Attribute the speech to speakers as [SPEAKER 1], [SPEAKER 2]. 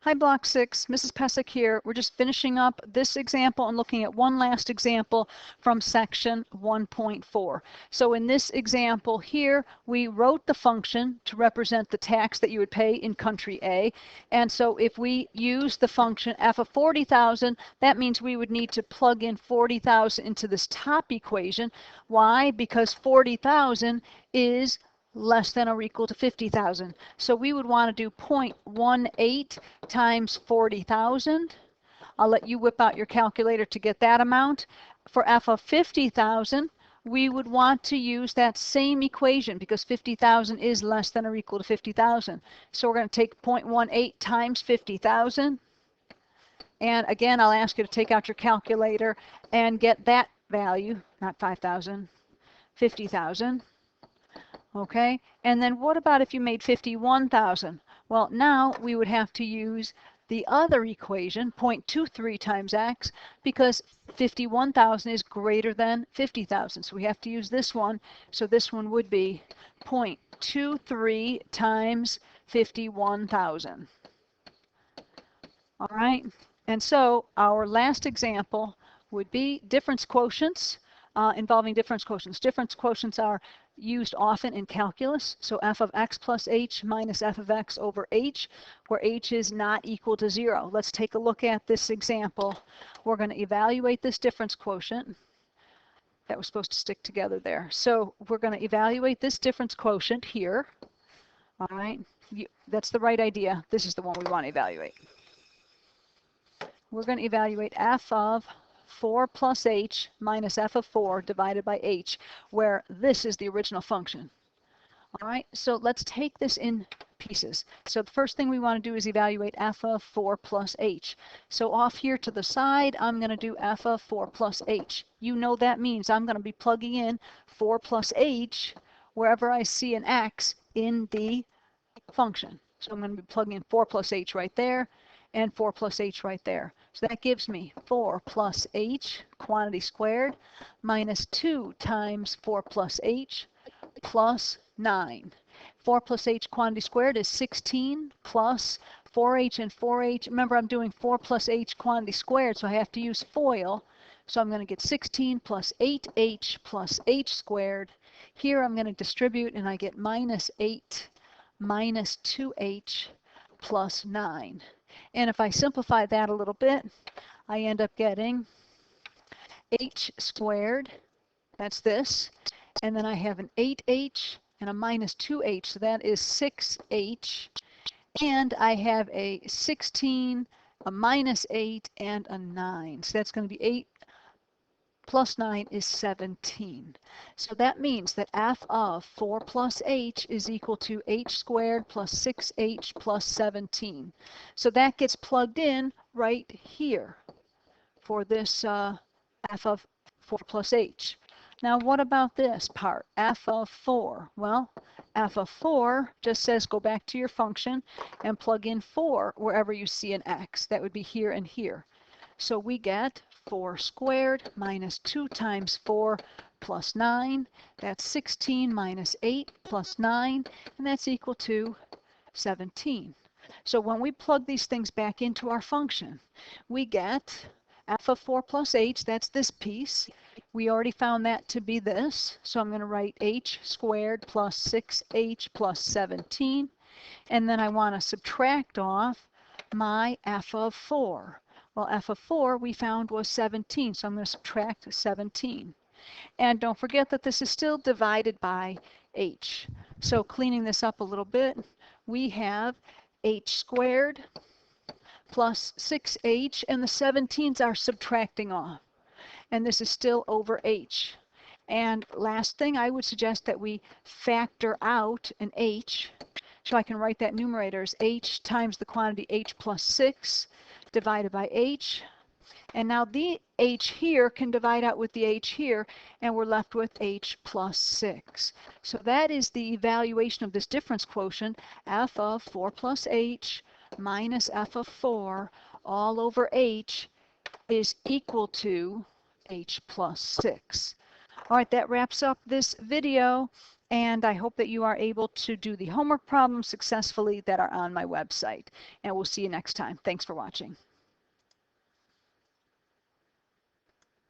[SPEAKER 1] Hi, Block 6, Mrs. Pesic here. We're just finishing up this example and looking at one last example from section 1.4. So in this example here, we wrote the function to represent the tax that you would pay in country A. And so if we use the function f of 40,000, that means we would need to plug in 40,000 into this top equation. Why? Because 40,000 is less than or equal to 50,000. So we would want to do 0.18 times 40,000. I'll let you whip out your calculator to get that amount. For f of 50,000, we would want to use that same equation because 50,000 is less than or equal to 50,000. So we're going to take 0.18 times 50,000. And again, I'll ask you to take out your calculator and get that value, not 5,000, 50,000. Okay, and then what about if you made 51,000? Well, now we would have to use the other equation, 0.23 times x, because 51,000 is greater than 50,000. So we have to use this one. So this one would be 0.23 times 51,000. All right, and so our last example would be difference quotients. Involving difference quotients. Difference quotients are used often in calculus. So f of x plus h minus f of x over h, where h is not equal to 0. Let's take a look at this example. We're going to evaluate this difference quotient. That was supposed to stick together there. So we're going to evaluate this difference quotient here. All right, that's the right idea. This is the one we want to evaluate. We're going to evaluate f of 4 plus h minus f of 4 divided by h, where this is the original function. All right, so let's take this in pieces. So the first thing we want to do is evaluate f of 4 plus h. So off here to the side, I'm going to do f of 4 plus h. You know that means I'm going to be plugging in 4 plus h wherever I see an x in the function. So I'm going to be plugging in 4 plus h right there and 4 plus h right there. So that gives me 4 plus h, quantity squared, minus 2 times 4 plus h, plus 9. 4 plus h quantity squared is 16 plus 4h and 4h. Remember, I'm doing 4 plus h quantity squared, so I have to use FOIL. So I'm going to get 16 plus 8h plus h squared. Here I'm going to distribute, and I get minus 8 minus 2h plus 9. And if I simplify that a little bit, I end up getting h squared, that's this, and then I have an 8h and a minus 2h, so that is 6h, and I have a 16, a minus 8, and a 9. So that's going to be 8 plus 9 is 17. So that means that f of 4 plus h is equal to h squared plus 6h plus 17. So that gets plugged in right here for this f of 4 plus h. Now what about this part, f of 4? Well, f of 4 just says go back to your function and plug in 4 wherever you see an x. That would be here and here. So we get 4 squared minus 2 times 4 plus 9. That's 16 minus 8 plus 9, and that's equal to 17. So when we plug these things back into our function, we get f of 4 plus h, that's this piece. We already found that to be this, so I'm going to write h squared plus 6h plus 17. And then I want to subtract off my f of 4. Well, f of 4 we found was 17, so I'm going to subtract 17. And don't forget that this is still divided by h. So cleaning this up a little bit, we have h squared plus 6h, and the 17s are subtracting off. And this is still over h. And last thing, I would suggest that we factor out an h. So I can write that numerator as h times the quantity h plus 6 divided by h. And now the h here can divide out with the h here, and we're left with h plus 6. So that is the evaluation of this difference quotient, f of 4 plus h minus f of 4 all over h is equal to h plus 6. All right, that wraps up this video. And I hope that you are able to do the homework problems successfully that are on my website. And we'll see you next time. Thanks for watching.